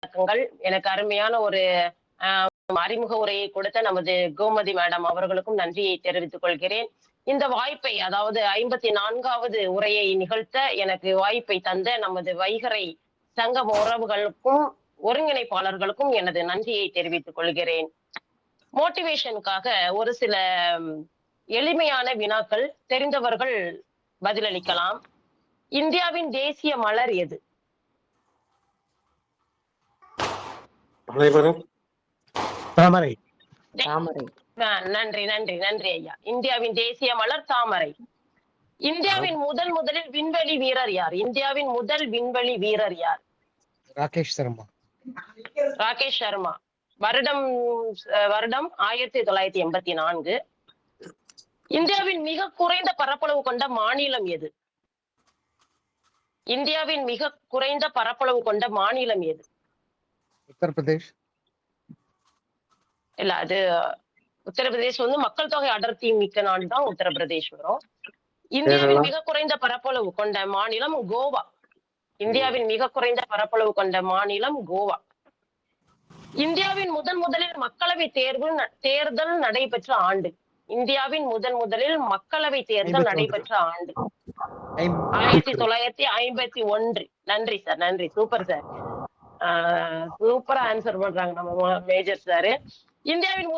வணக்கங்கள். எனக்கு அருமையான ஒரு அறிமுக உரையை கொடுத்த நமது கோமதி மேடம் அவர்களுக்கும் நன்றியை தெரிவித்துக் கொள்கிறேன். இந்த வாய்ப்பை அதாவது 54வது உரையை நிகழ்த்த எனக்கு வாய்ப்பை தந்த நமது வைகறை சங்க உறவுகளுக்கும், ஒருங்கிணைப்பாளர்களுக்கும் எனது நன்றியை தெரிவித்துக் கொள்கிறேன். மோட்டிவேஷனுக்காக ஒரு சில எளிமையான வினாக்கள் தெரிந்தவர்கள் பதிலளிக்கலாம். இந்தியாவின் தேசிய மலர் எது? அனைவரும் தாமரை. நன்றி நன்றி நன்றி ஐயா. இந்தியாவின் தேசிய மலர் தாமரை. இந்தியாவின் முதலில் விண்வெளி வீரர் யார்? இந்தியாவின் முதல் விண்வெளி வீரர் யார்? ராகேஷ் சர்மா. ராகேஷ் சர்மா. வருடம் 1984. இந்தியாவின் மிக குறைந்த பரப்பளவு கொண்ட மாநிலம் எது? இந்தியாவின் மிக குறைந்த பரப்பளவு கொண்ட மாநிலம் எது? உத்தரப்பிரதேஷ். இல்ல, அது உத்தரப்பிரதேஷ் மக்கள் தொகை அடர்த்தி மிக்க நாடு தான் உத்தரப்பிரதேஷ் வரும். இந்தியாவின் மிக குறைந்த பரப்பளவு கொண்ட மாநிலம் கோவா. இந்தியாவின் மிக குறைந்த பரப்பளவு கொண்ட மாநிலம் கோவா. இந்தியாவின் முதலில் மக்களவை தேர்தல் நடைபெற்ற ஆண்டு. இந்தியாவின் முதலில் மக்களவை தேர்தல் நடைபெற்ற ஆண்டு 1951. நன்றி சார், நன்றி. சூப்பர் சார், சூப்பரா ஆன்சர் பண்றாங்க நம்ம மேஜர் சார். இந்தியாவின்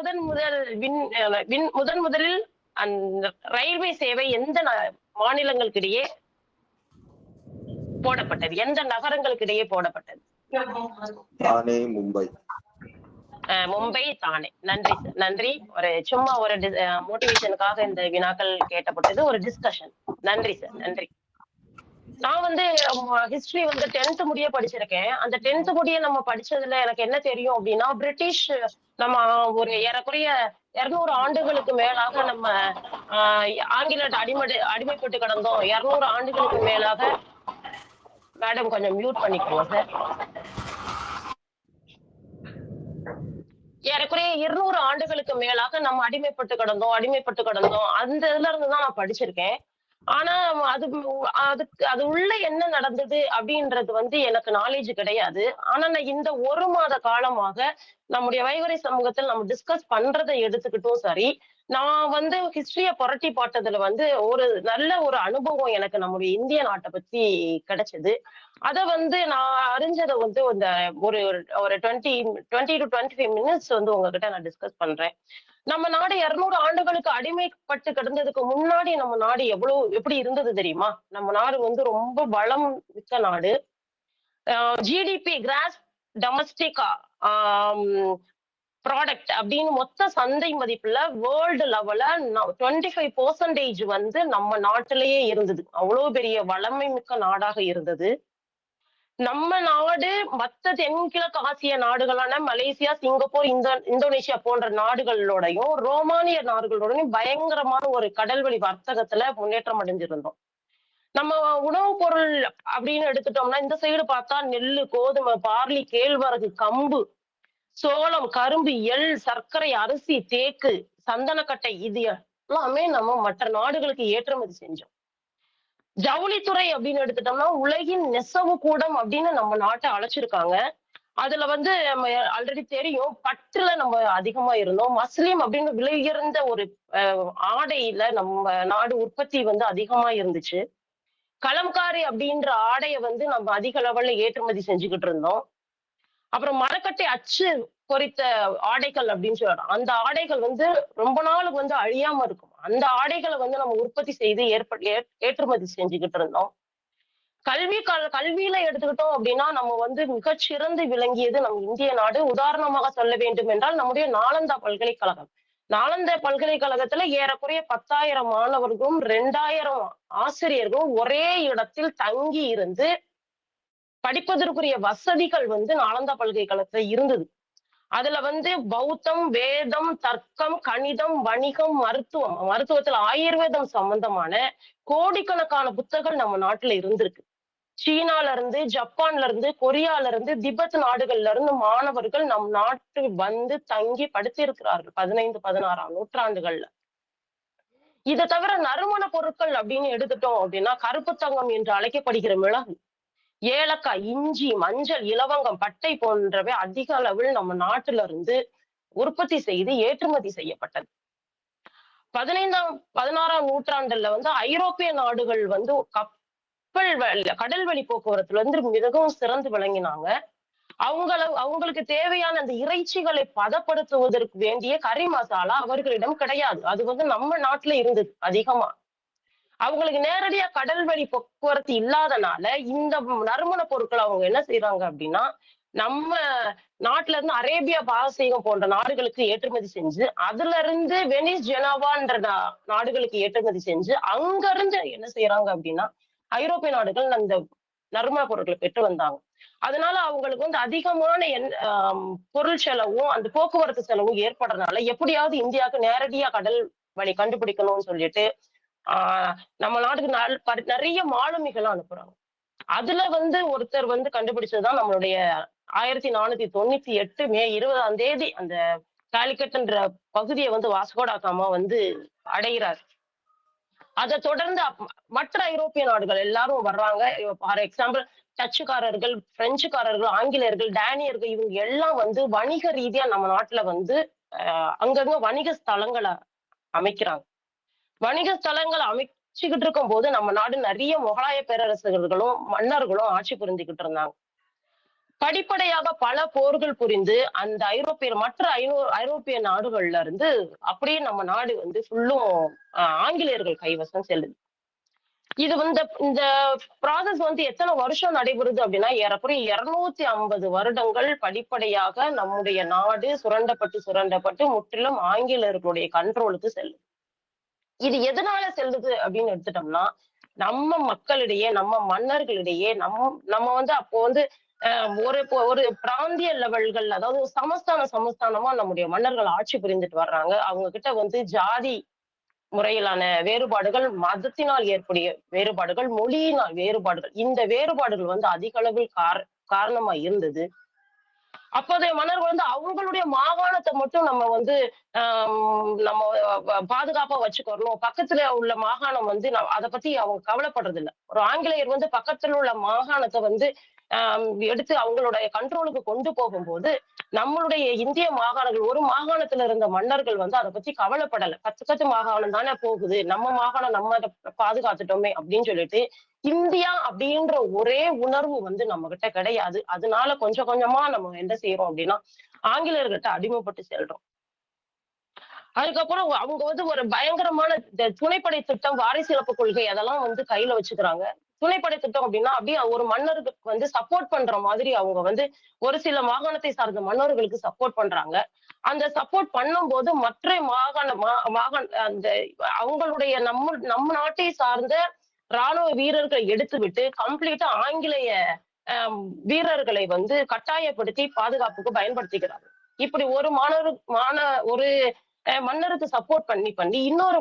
முதலில் அந்த ரயில்வே சேவை எந்த மாநிலங்களுக்கிடையே போடப்பட்டது? எந்த நகரங்களுக்கு இடையே போடப்பட்டது? தானே, மும்பை. மும்பை, தானே. நன்றி சார், நன்றி. சும்மா ஒரு மோட்டிவேஷனுக்காக இந்த வினாக்கள் கேட்டப்பட்டது, ஒரு டிஸ்கஷன். நன்றி சார், நன்றி. நான் ஹிஸ்டரி 10th முடிய படிச்சிருக்கேன். அந்த 10th முடிய நம்ம படிச்சதுல எனக்கு என்ன தெரியும் அப்படின்னா, பிரிட்டிஷ் நம்ம ஒரு ஏறக்குறைய 200 ஆண்டுகளுக்கு மேலாக நம்ம ஆங்கில அடிமைப்பட்டு கிடந்தோம். 200 ஆண்டுகளுக்கு மேலாக. மேடம் கொஞ்சம் மியூட் பண்ணிக்கோங்க சார். ஏறக்குறைய 200 ஆண்டுகளுக்கு மேலாக நம்ம அடிமைப்பட்டு கிடந்தோம். அந்த இதுல இருந்துதான் நான் படிச்சிருக்கேன். ஆனா அது உள்ள என்ன நடந்தது அப்படின்றது எனக்கு நாலேஜ் கிடையாது. ஆனா நான் இந்த 1 மாத காலமாக நம்முடைய வைகறை சமூகத்தில் நம்ம டிஸ்கஸ் பண்றதை எடுத்துக்கிட்டும் சரி, நான் ஹிஸ்டரிய புரட்டி பார்த்ததுல ஒரு நல்ல ஒரு அனுபவம் எனக்கு நம்முடைய இந்திய நாட்டை பத்தி கிடைச்சது. அத நான் அறிஞ்சதை இந்த ஒரு 20 to 25 மினிட்ஸ் உங்ககிட்ட நான் டிஸ்கஸ் பண்றேன். நம்ம நாடு 200 ஆண்டுகளுக்கு அடிமைப்பட்டு கிடந்ததுக்கு முன்னாடி நம்ம நாடு எப்படி இருந்தது தெரியுமா? நம்ம நாடு ரொம்ப வளம் மிக்க நாடு. ஜிடிபி, கிராஸ் டொமஸ்டிக் ப்ராடக்ட் அப்படின்னு மொத்த சந்தை மதிப்புல வேர்ல்டு லெவல்ல 25% நம்ம நாட்டிலேயே இருந்தது. அவ்வளவு பெரிய வளமை மிக்க நாடாக இருந்தது நம்ம நாடு. மத்த தென்கிழக்கு ஆசிய நாடுகளான மலேசியா, சிங்கப்பூர், இந்தோனேஷியா போன்ற நாடுகளோடையும் ரோமானிய நாடுகளோடையும் பயங்கரமான ஒரு கடல்வழி வர்த்தகத்துல முன்னேற்றம் அடைஞ்சிருந்தோம். நம்ம உணவுப் பொருள் அப்படின்னு எடுத்துட்டோம்னா இந்த சைடு பார்த்தா நெல்லு, கோதுமை, பார்லி, கேழ்வரகு, கம்பு, சோளம், கரும்பு, எள், சர்க்கரை, அரிசி, தேக்கு, சந்தனக்கட்டை, இது எல்லாமே நம்ம மற்ற நாடுகளுக்கு ஏற்றுமதி செஞ்சோம். ஜவுளித்துறை அப்படின்னு எடுத்துட்டோம்னா உலகின் நெசவு கூடம் அப்படின்னு நம்ம நாட்டை அழைச்சிருக்காங்க. அதுல நம்ம ஆல்ரெடி தெரியும், பட்டுல நம்ம அதிகமா இருந்தோம். மஸ்லிம் அப்படின்னு விலை உயர்ந்த ஒரு ஆடையில நம்ம நாடு உற்பத்தி அதிகமா இருந்துச்சு. கலம்காரி அப்படின்ற ஆடையை நம்ம அதிக லெவல்ல ஏற்றுமதி செஞ்சுக்கிட்டு இருந்தோம். அப்புறம் மரக்கட்டை அச்சு பொறித்த ஆடைகள் அப்படின்னு சொல்றோம். அந்த ஆடைகள் ரொம்ப நாளுக்கு அழியாம இருக்கும். அந்த ஆடைகளை நம்ம உற்பத்தி செய்து ஏற்றுமதி செஞ்சுக்கிட்டு இருந்தோம். கல்வியில எடுத்துக்கிட்டோம் அப்படின்னா நம்ம மிகச்சிறந்து விளங்கியது நம்ம இந்திய நாடு. உதாரணமாக சொல்ல வேண்டும் என்றால் நம்முடைய நாலந்தா பல்கலைக்கழகம். நாலந்தா பல்கலைக்கழகத்துல ஏறக்குறைய 10,000 மாணவர்களும் 2,000 ஆசிரியர்களும் ஒரே இடத்தில் தங்கி இருந்து படிப்பதற்குரிய வசதிகள் நாலந்தா பல்கலைக்கழகத்துல இருந்தது. அதுல பௌத்தம், வேதம், தர்க்கம், கணிதம், வணிகம், மருத்துவத்துல ஆயுர்வேதம் சம்பந்தமான கோடிக்கணக்கான புத்தகங்கள் நம்ம நாட்டுல இருந்திருக்கு. சீனால இருந்து, ஜப்பான்ல இருந்து, கொரியால இருந்து, திபெத் நாடுகள்ல இருந்து மாணவர்கள் நம் நாட்டு தங்கி படித்திருக்கிறார்கள் 15, 16ஆம் நூற்றாண்டுகள்ல. இதை தவிர நறுமண பொருட்கள் அப்படின்னு எடுத்துட்டோம் அப்படின்னா கருப்பு தங்கம் என்று அழைக்கப்படுகிற மிளகு, ஏலக்காய், இஞ்சி, மஞ்சள், இலவங்கம், பட்டை போன்றவை அதிக அளவில் நம்ம நாட்டுல இருந்து உற்பத்தி செய்து ஏற்றுமதி செய்யப்பட்டது. 16ஆம் நூற்றாண்டுல வந்து ஐரோப்பிய நாடுகள் வந்து கடல் வழி போக்குவரத்துல வந்து மிகவும் சிறந்து விளங்கினாங்க. அவங்களுக்கு தேவையான அந்த இறைச்சிகளை பதப்படுத்துவதற்கு வேண்டிய கறி மசாலா அவர்களிடம் கிடையாது. அது வந்து நம்ம நாட்டுல இருந்தது அதிகமா. அவங்களுக்கு நேரடியா கடல் வழி போக்குவரத்து இல்லாதனால இந்த நறுமண பொருட்கள் அவங்க என்ன செய்யறாங்க அப்படின்னா, நம்ம நாட்டுல இருந்து அரேபியா பாரசீகம் போன்ற நாடுகளுக்கு ஏற்றுமதி செஞ்சு, அதுல இருந்து வெனிஸ், ஜெனோவான்ற நாடுகளுக்கு ஏற்றுமதி செஞ்சு, அங்க இருந்து என்ன செய்யறாங்க அப்படின்னா, ஐரோப்பிய நாடுகள் அந்த நறுமண பொருட்களை பெற்று வந்தாங்க. அதனால அவங்களுக்கு வந்து அதிகமான பொருள் செலவும், அந்த போக்குவரத்து செலவும் ஏற்படுறதுனால எப்படியாவது இந்தியாவுக்கு நேரடியா கடல் வழி கண்டுபிடிக்கணும்னு சொல்லிட்டு நம்ம நாட்டுக்கு நிறைய மாலுமிகளை அனுப்புறாங்க. அதுல வந்து ஒருத்தர் வந்து கண்டுபிடிச்சதுதான் நம்மளுடைய 1498 மே 20ஆம் தேதி அந்த காலிக்கட்ன்ற பகுதியை வந்து வாஸ்கோடா காமா வந்து அடைகிறார். அதை தொடர்ந்து மற்ற ஐரோப்பிய நாடுகள் எல்லாரும் வர்றாங்க. ஃபார் எக்ஸாம்பிள் டச்சுக்காரர்கள், பிரெஞ்சுக்காரர்கள், ஆங்கிலேயர்கள், டேனியர்கள் இவங்க எல்லாம் வந்து வணிக ரீதியா நம்ம நாட்டுல வந்து அங்கங்க வணிக ஸ்தலங்களை அமைக்கிறாங்க. வணிக ஸ்தலங்களை அமைச்சுக்கிட்டு இருக்கும் போது நம்ம நாடு நிறைய முகலாய பேரரசர்களும் மன்னர்களும் ஆட்சி புரிந்துகிட்டு இருந்தாங்க. படிப்படியாக பல போர்கள் புரிந்து அந்த மற்ற ஐரோப்பிய நாடுகள்ல இருந்து அப்படியே நம்ம நாடு வந்து ஃபுல்லும் ஆங்கிலேயர்கள் கைவசம் செல்லுது. இது வந்து இந்த ப்ராசஸ் வந்து எத்தனை வருஷம் நடைபெறுது அப்படின்னா ஏறக்குறைய 250 வருடங்கள் படிப்படியாக நம்முடைய நாடு சுரண்டப்பட்டு முற்றிலும் ஆங்கிலேயர்களுடைய கண்ட்ரோலுக்கு செல்லுது. இது எதனால செல்லுது அப்படின்னு எடுத்துட்டோம்னா, நம்ம மக்களிடையே, நம்ம மன்னர்களிடையே நம்ம வந்து அப்போ வந்து ஒரு பிராந்திய லெவல்கள், அதாவது சமஸ்தானமா நம்முடைய மன்னர்கள் ஆட்சி புரிந்துட்டு வர்றாங்க. அவங்க கிட்ட வந்து ஜாதி முறையிலான வேறுபாடுகள், மதத்தினால் ஏற்படைய வேறுபாடுகள், மொழியினால் வேறுபாடுகள், இந்த வேறுபாடுகள் வந்து அதிக அளவில் காரணமா இருந்தது. அப்போதைய மன்னர்கள் வந்து அவங்களுடைய மாகாணத்தை மட்டும் நம்ம வந்து நம்ம பாதுகாப்பா வச்சுக்கணும். பக்கத்துல உள்ள மாகாணம் வந்து அதை பத்தி அவங்க கவலைப்படுறது இல்லை. ஒரு ஆங்கிலேயர் வந்து பக்கத்துல உள்ள மாகாணத்தை வந்து எடுத்து அவங்களுடைய கண்ட்ரோலுக்கு கொண்டு போகும்போது நம்மளுடைய இந்திய மாகாணங்கள் ஒரு மாகாணத்துல இருந்த மன்னர்கள் வந்து அதை பத்தி கவலைப்படலை. பக்கத்து மாகாணம் தானே போகுது, நம்ம மாகாணம் நம்ம அதை பாதுகாத்துட்டோமே அப்படின்னு சொல்லிட்டு இந்தியா அப்படின்ற ஒரே உணர்வு வந்து நம்ம கிட்ட கிடையாது. அதனால கொஞ்சம் கொஞ்சமா நம்ம என்ன செய்யறோம் அப்படின்னா ஆங்கிலேயர்கிட்ட அடிமைப்பட்டு செல்றோம். அதுக்கப்புறம் அவங்க வந்து ஒரு பயங்கரமான துணைப்படை திட்டம், வாரிசு இழப்பு கொள்கை அதெல்லாம் வந்து கையில வச்சுக்கிறாங்க. துணைப்படை திட்டம் அப்படின்னா அப்படியே ஒரு மன்னருக்கு வந்து சப்போர்ட் பண்ற மாதிரி அவங்க வந்து ஒரு சில மாகாணத்தை சார்ந்த மன்னர்களுக்கு சப்போர்ட் பண்றாங்க. அந்த சப்போர்ட் பண்ணும் போது மற்ற மாகாண அந்த அவங்களுடைய நம்ம நாட்டை சார்ந்த ராணுவ வீரர்களை எடுத்துவிட்டு கம்ப்ளீட்டா ஆங்கிலேய வீரர்களை வந்து கட்டாயப்படுத்தி பாதுகாப்புக்கு பயன்படுத்திக்கிறாங்க. இப்படி ஒரு ஒரு மன்னருக்கு சப்போர்ட் பண்ணி இன்னொரு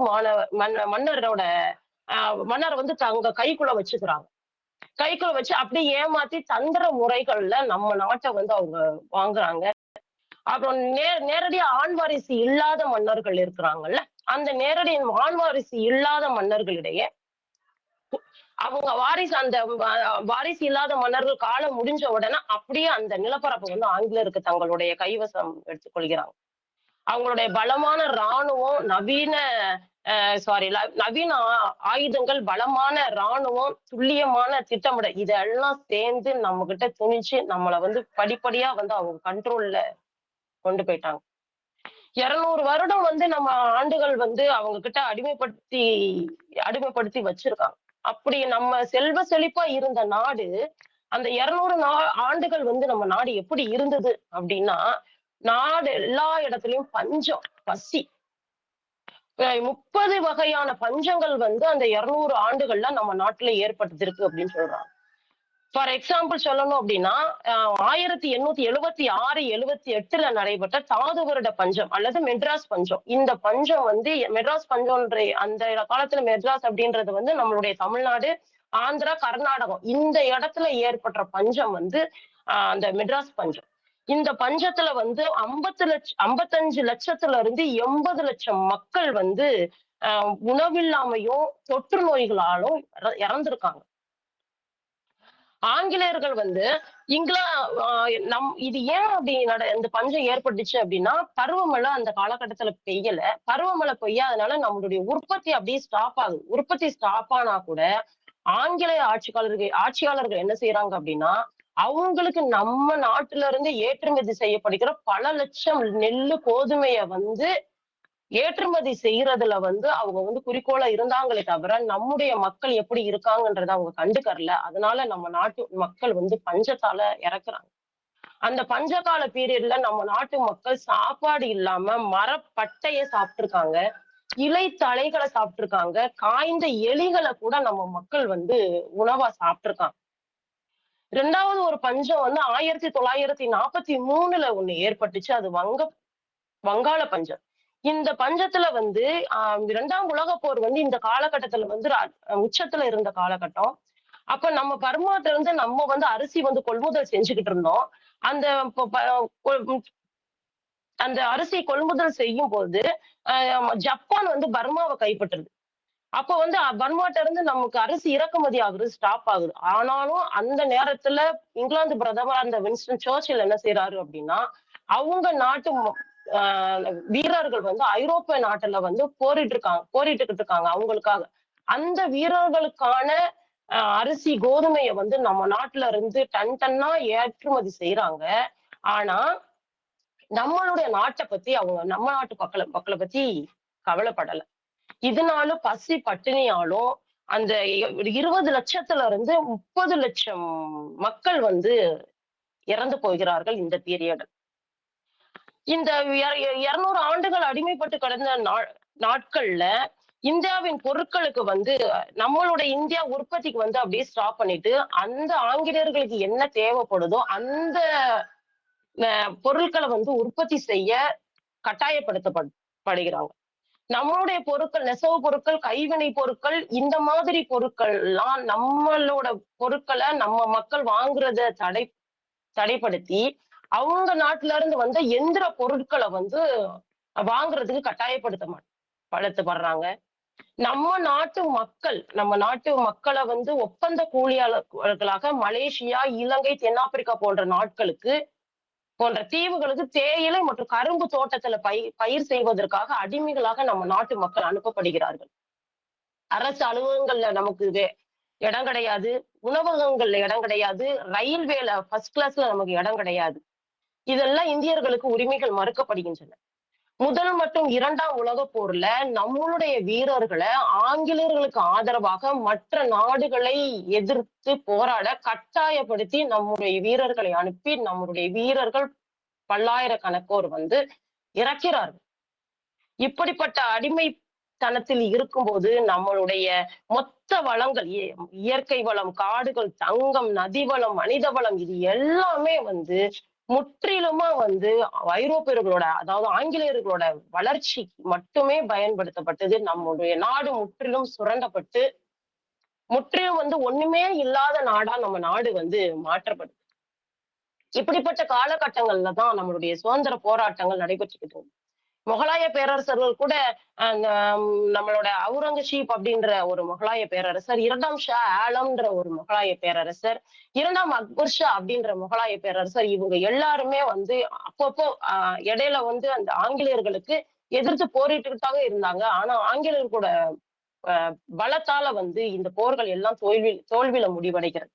மன்னரை வந்து தங்க கைக்குள்ள வச்சுக்கிறாங்க. கைக்குள்ள வச்சு அப்படியே ஏமாத்தி தந்திர முறைகள்ல நம்ம நாட்டை வந்து அவங்க வாங்குறாங்க. அப்புறம் நேரடியா ஆண் வாரிசு இல்லாத மன்னர்கள் இருக்கிறாங்கல்ல, அந்த நேரடி ஆண் வாரிசு இல்லாத மன்னர்களிடையே அவங்க வாரிசு இல்லாத மன்னர்கள் காலம் முடிஞ்ச உடனே அப்படியே அந்த நிலப்பரப்பு வந்து ஆங்கிலேயருக்கு தங்களுடைய கைவசம் எடுத்துக்கொள்கிறாங்க. அவங்களுடைய பலமான இராணுவம், நவீன ஆயுதங்கள், பலமான இராணுவம், துல்லியமான திட்டமிட இதெல்லாம் சேர்ந்து நம்ம கிட்ட துணிச்சு நம்மளை வந்து படிப்படியா வந்து அவங்க கண்ட்ரோல்ல கொண்டு போயிட்டாங்க. 200 வருடம் வந்து நம்ம ஆண்டுகள் வந்து அவங்க கிட்ட அடிமைப்படுத்தி வச்சிருக்காங்க. அப்படி நம்ம செல்வ செழிப்பா இருந்த நாடு அந்த 200 ஆண்டுகள் வந்து நம்ம நாடு எப்படி இருந்தது அப்படின்னா, நாடு எல்லா இடத்துலயும் பஞ்சம், பசி, 30 வகையான பஞ்சங்கள் வந்து அந்த 200 ஆண்டுகள்ல நம்ம நாட்டுல ஏற்பட்டிருக்கு அப்படின்னு சொல்றாங்க. ஃபார் எக்ஸாம்பிள் சொல்லணும் அப்படின்னா 1876, 78ல நடைபெற்ற தாது வருட பஞ்சம் அல்லது மெட்ராஸ் பஞ்சம். இந்த பஞ்சம் வந்து மெட்ராஸ் பஞ்சம்ன்ற அந்த காலத்துல மெட்ராஸ் அப்படின்றது வந்து நம்மளுடைய தமிழ்நாடு, ஆந்திரா, கர்நாடகம் இந்த இடத்துல ஏற்பட்ட பஞ்சம் வந்து அந்த மெட்ராஸ் பஞ்சம். இந்த பஞ்சத்துல வந்து 55 லட்சத்துல இருந்து 80 லட்சம் மக்கள் வந்து உணவில்லாமையும் தொற்று நோய்களாலும் இறந்திருக்காங்க. ஆங்கிலேயர்கள் வந்து இங்கிலா இது ஏன் அப்படி இந்த பஞ்சம் ஏற்பட்டுச்சு அப்படின்னா, பருவமழை அந்த காலகட்டத்துல பெய்யல. பருவமழை பெய்யாதனால நம்மளுடைய உற்பத்தி அப்படியே ஸ்டாப் ஆகுது. உற்பத்தி ஸ்டாப் ஆனா கூட ஆங்கிலேய ஆட்சியாளர்கள் என்ன செய்யறாங்க அப்படின்னா, அவங்களுக்கு நம்ம நாட்டுல இருந்து ஏற்றுமதி செய்யப்படுகிற பல லட்சம் நெல்லு, கோதுமைய வந்து ஏற்றுமதி செய்யறதுல வந்து அவங்க வந்து குறிக்கோளா இருந்தாங்களே தவிர, நம்முடைய மக்கள் எப்படி இருக்காங்கன்றத அவங்க கண்டுக்கறல. அதனால நம்ம நாட்டு மக்கள் வந்து பஞ்சத்தால இறக்குறாங்க. அந்த பஞ்சகால பீரியட்ல நம்ம நாட்டு மக்கள் சாப்பாடு இல்லாம மரப்பட்டைய சாப்பிட்டுருக்காங்க. இலை தழைகள சாப்பிட்டுருக்காங்க. காய்ந்த எலிகள கூட நம்ம மக்கள் வந்து உணவா சாப்பிட்டுருக்காங்க. 2வது ஒரு பஞ்சம் வந்து 1943ல ஒண்ணு ஏற்பட்டுச்சு. அது வங்காள பஞ்சம். இந்த பஞ்சத்துல வந்து 2ஆம் உலகப் போர் வந்து இந்த காலகட்டத்துல வந்து உச்சத்துல இருந்த காலகட்டம். அப்ப நம்ம பர்மாட்ட இருந்து நம்ம வந்து அரிசி வந்து கொள்முதல் செஞ்சுகிட்டு இருந்தோம். அந்த ப ப கொ அந்த அரிசி கொள்முதல் செய்யும்போது, ஜப்பான் வந்து பர்மாவ கைப்பற்றுது. அப்ப வந்து பர்மாட்ட இருந்து நமக்கு அரிசி இறக்குமதி ஆகுறது ஸ்டாப் ஆகுது. ஆனாலும் அந்த நேரத்துல இங்கிலாந்து பிரதமரா இருந்த வின்ஸ்டன் சர்ச்சில் என்ன செய்றாரு அப்படின்னா, அவங்க நாட்டு ஆ வீரர்கள் வந்து ஐரோப்பிய நாட்டுல வந்து போரிட்டுக்கிட்டு இருக்காங்க அவங்களுக்காக. அந்த வீரர்களுக்கான அரிசி, கோதுமைய வந்து நம்ம நாட்டுல இருந்து டன் டன்னா ஏற்றுமதி செய்றாங்க. ஆனா, நம்மளுடைய நாட்ட பத்தி நம்ம நாட்டு மக்கள பத்தி கவலைப்படல. இதனால பசி பட்டினியாலும் அந்த 20 லட்சத்துல இருந்து 30 லட்சம் மக்கள் வந்து இறந்து போகிறார்கள் இந்த பீரியட். இந்த 200 ஆண்டுகள் அடிமைப்பட்டு கிடந்த நாட்கள்ல இந்தியாவின் பொருட்களுக்கு வந்து நம்மளுடைய இந்தியா உற்பத்திக்கு வந்து அப்படியே ஸ்டாப் பண்ணிட்டு, அந்த ஆங்கிலேயர்களுக்கு என்ன தேவைப்படுதோ அந்த பொருட்கள வந்து உற்பத்தி செய்ய கட்டாயப்படுத்தப்படுகிறாங்க. நம்மளுடைய பொருட்கள், நெசவு பொருட்கள், கைவினை பொருட்கள் இந்த மாதிரி பொருட்கள்லாம் நம்மளோட பொருட்கள நம்ம மக்கள் வாங்குறத தடைப்படுத்தி, அவங்க நாட்டுல இருந்து வந்த எந்திர பொருட்கள வந்து வாங்குறதுக்கு படுத்தப்படுறாங்க. நம்ம நாட்டு மக்கள வந்து ஒப்பந்த கூலியாளர்களாக மலேசியா, இலங்கை, தென்னாப்பிரிக்கா போன்ற தீவுகளுக்கு தேயிலை மற்றும் கரும்பு தோட்டத்துல பயிர் செய்வதற்காக அடிமைகளாக நம்ம நாட்டு மக்கள் அனுப்பப்படுகிறார்கள். அரசு அலுவலகங்கள்ல நமக்கு இடம் கிடையாது. உணவகங்கள்ல இடம் கிடையாது. ரயில்வேல ஃபர்ஸ்ட் கிளாஸ்ல நமக்கு இடம் கிடையாது. இதெல்லாம் இந்தியர்களுக்கு உரிமைகள் மறுக்கப்படுகின்றன. முதல் மற்றும் 2ஆம் உலகப் போர்ல நம்மளுடைய வீரர்கள ஆங்கிலேயர்களுக்கு ஆதரவாக மற்ற நாடுகளை எதிர்த்து போராட கட்டாயப்படுத்தி நம்முடைய வீரர்களை அனுப்பி நம்முடைய வீரர்கள் பல்லாயிரக்கணக்கோர் வந்து இறக்கிறார்கள். இப்படிப்பட்ட அடிமைத்தனத்தில் இருக்கும்போது நம்மளுடைய மொத்த வளங்கள் இயற்கை வளம், காடுகள், தங்கம், நதி வளம், மனித வளம் இது எல்லாமே வந்து முற்றிலுமா வந்து ஐரோப்பியர்களோட அதாவது ஆங்கிலேயர்களோட வளர்ச்சிக்கு மட்டுமே பயன்படுத்தப்பட்டது. நம்முடைய நாடு முற்றிலும் சுரண்டப்பட்டு முற்றிலும் வந்து ஒண்ணுமே இல்லாத நாடா நம்ம நாடு வந்து மாற்றப்படுது. இப்படிப்பட்ட காலகட்டங்கள்ல தான் நம்மளுடைய சுதந்திர போராட்டங்கள் நடைபெற்றுக்கிட்டு முகலாய பேரரசர்கள் கூட அந்த நம்மளோட அவுரங்கசீப் அப்படின்ற ஒரு முகலாய பேரரசர், 2ஆம் ஷா ஆலம்ன்ற ஒரு முகலாய பேரரசர், 2ஆம் அக்பர் ஷா அப்படின்ற முகலாய பேரரசர் இவங்க எல்லாருமே வந்து அப்பப்போ இடையில வந்து அந்த ஆங்கிலேயர்களுக்கு எதிர்த்து போரிட்டுக்கிட்டாக இருந்தாங்க. ஆனா ஆங்கிலேயர்களோட பலத்தால வந்து இந்த போர்கள் எல்லாம் தோல்வியில முடிவடைகிறது.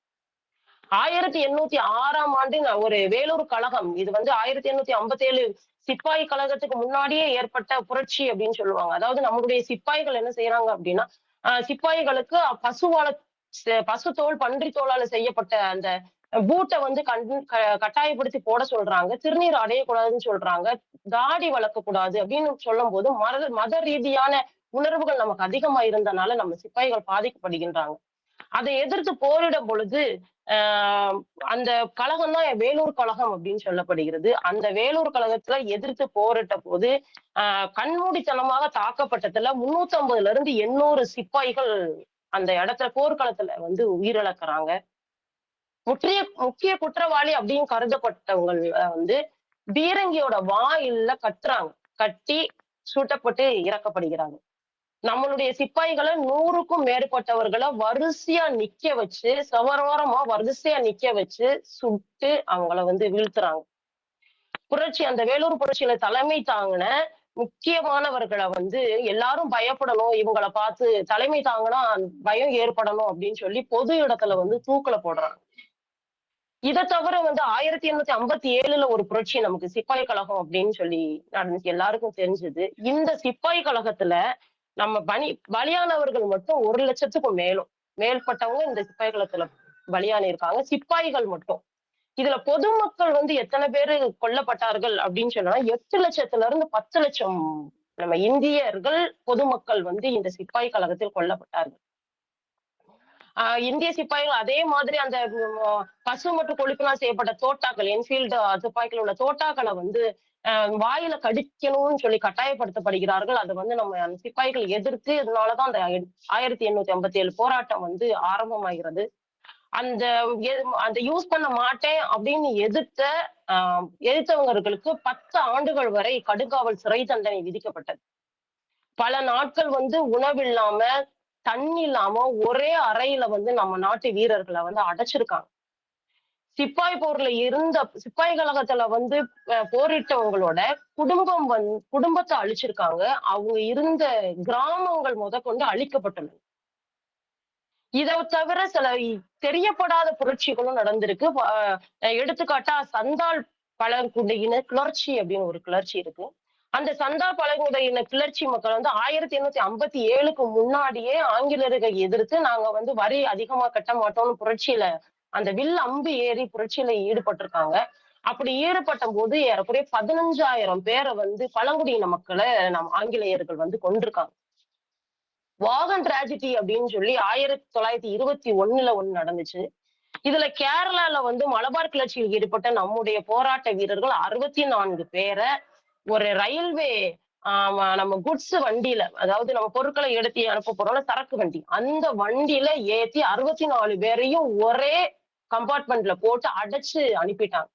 1806ஆம் ஆண்டு ஒரு வேலூர் கழகம். இது வந்து 1857 சிப்பாய் கழகத்துக்கு முன்னாடியே ஏற்பட்ட புரட்சி அப்படின்னு சொல்லுவாங்க. அதாவது நம்மளுடைய சிப்பாய்கள் என்ன செய்யறாங்க அப்படின்னா, சிப்பாய்களுக்கு பசு தோல், பன்றி தோலால செய்யப்பட்ட அந்த பூட்டை வந்து கட்டாயப்படுத்தி போட சொல்றாங்க. திருநீர் அடையக்கூடாதுன்னு சொல்றாங்க. தாடி வளர்க்கக்கூடாது அப்படின்னு சொல்லும் போது மத ரீதியான உணர்வுகள் நமக்கு அதிகமா இருந்தனால நம்ம சிப்பாய்கள் பாதிக்கப்படுகின்றாங்க. அதை எதிர்த்து போரிடும் பொழுது அந்த கழகம் தான் வேலூர் கழகம் அப்படின்னு சொல்லப்படுகிறது. அந்த வேலூர் கழகத்துல எதிர்த்து போரிட்ட போது கண்மூடித்தனமாக தாக்கப்பட்டதுல 350ல இருந்து 800 சிப்பாய்கள் அந்த இடத்துல போர்க்களத்துல வந்து உயிரிழக்கிறாங்க. முக்கிய குற்றவாளி அப்படின்னு கருதப்பட்டவங்க வந்து பீரங்கியோட வாயில்ல கட்டுறாங்க. கட்டி சூட்டப்பட்டு இறக்கப்படுகிறாங்க. நம்மளுடைய சிப்பாய்களை 100க்கும் மேற்பட்டவர்களை வரிசையா நிக்க வச்சு சவரோரமா வரிசையா நிக்க வச்சு சுட்டு அவங்கள வந்து வீழ்த்துறாங்க. புரட்சி அந்த வேலூர் புரட்சியில தலைமை தாங்கின முக்கியமானவர்களை வந்து எல்லாரும் பயப்படணும், இவங்களை பார்த்து தலைமை தாங்கினா பயம் ஏற்படணும் அப்படின்னு சொல்லி பொது இடத்துல வந்து தூக்குல போடுறாங்க. இதை தவிர வந்து 1857ல ஒரு புரட்சி நமக்கு சிப்பாய் கழகம் அப்படின்னு சொல்லி நடந்துச்சு, எல்லாருக்கும் தெரிஞ்சது. இந்த சிப்பாய் கழகத்துல நம்ம பலியானவர்கள் மட்டும் 1,00,000க்கும் மேற்பட்டவங்க இந்த சிப்பாய் கழகத்துல பலியான இருக்காங்க, சிப்பாய்கள் மட்டும். இதுல பொதுமக்கள் வந்து எத்தனை பேரு கொல்லப்பட்டார்கள் அப்படின்னு சொன்னா 8,00,000ல இருந்து 10,00,000 நம்ம இந்தியர்கள் பொதுமக்கள் வந்து இந்த சிப்பாய் கழகத்தில் கொல்லப்பட்டார்கள். இந்திய சிப்பாய்கள் அதே மாதிரி அந்த பசு மற்றும் கொழுப்பினால் செய்யப்பட்ட தோட்டாக்கள், என்ஃபீல்டு துப்பாக்கியில் உள்ள தோட்டாக்களை வந்து வாயில கடிக்கணும்னு சொல்லி கட்டாயப்படுத்தப்படுகிறார்கள். அது வந்து நம்ம சிப்பாய்கள் எதிர்த்து, இதனாலதான் அந்த 1857 போராட்டம் வந்து ஆரம்பமாகிறது. அந்த அந்த யூஸ் பண்ண மாட்டேன் அப்படின்னு எதிர்த்தவங்களுக்கு 10 ஆண்டுகள் வரை கடுங்காவல் சிறை தண்டனை விதிக்கப்பட்டது. பல நாட்கள் வந்து உணவில்லாம, தண்ணி இல்லாம ஒரே அறையில வந்து நம்ம நாட்டு வீரர்களை வந்து அடைச்சிருக்காங்க. சிப்பாய் போர்ல இருந்த சிப்பாய் கழகத்துல வந்து போரிட்டவங்களோட குடும்பத்தை அழிச்சிருக்காங்க. அவங்க இருந்த கிராமங்கள் முதற்கொண்டு அழிக்கப்பட்டுள்ளன. இதை தவிர சில தெரியப்படாத புரட்சிகளும் நடந்திருக்கு. எடுத்துக்காட்டா சந்தால் பழங்குடியின கிளர்ச்சி அப்படின்னு ஒரு கிளர்ச்சி இருக்கு. அந்த சந்தால் பழங்குடியின கிளர்ச்சி மக்கள் வந்து 1857க்கு முன்னாடியே ஆங்கிலேயர்கள் எதிர்த்து நாங்க வந்து வரி அதிகமா கட்ட மாட்டோம்னு புரட்சியில அந்த வில் அம்பு ஏறி புரட்சியில ஈடுபட்டிருக்காங்க. அப்படி ஈடுபட்ட போது ஏறக்குறைய 15,000 பேரை வந்து பழங்குடியின மக்களை ஆங்கிலேயர்கள் வந்து கொண்டிருக்காங்க. வாகன் டிராஜடி அப்படின்னு சொல்லி 1921ல ஒண்ணு நடந்துச்சு. இதுல கேரளால வந்து மலபார் கிளர்ச்சியில் ஈடுபட்ட நம்முடைய போராட்ட வீரர்கள் 64 பேரை ஒரு ரயில்வே நம்ம குட்ஸ் வண்டியில, அதாவது நம்ம பொருட்களை எடுத்து அனுப்ப போறோம்ல சரக்கு வண்டி, அந்த வண்டியில ஏத்தி 64 பேரையும் ஒரே கம்பார்ட்மெண்ட்ல போட்டு அடைச்சு அனுப்பிட்டாங்க.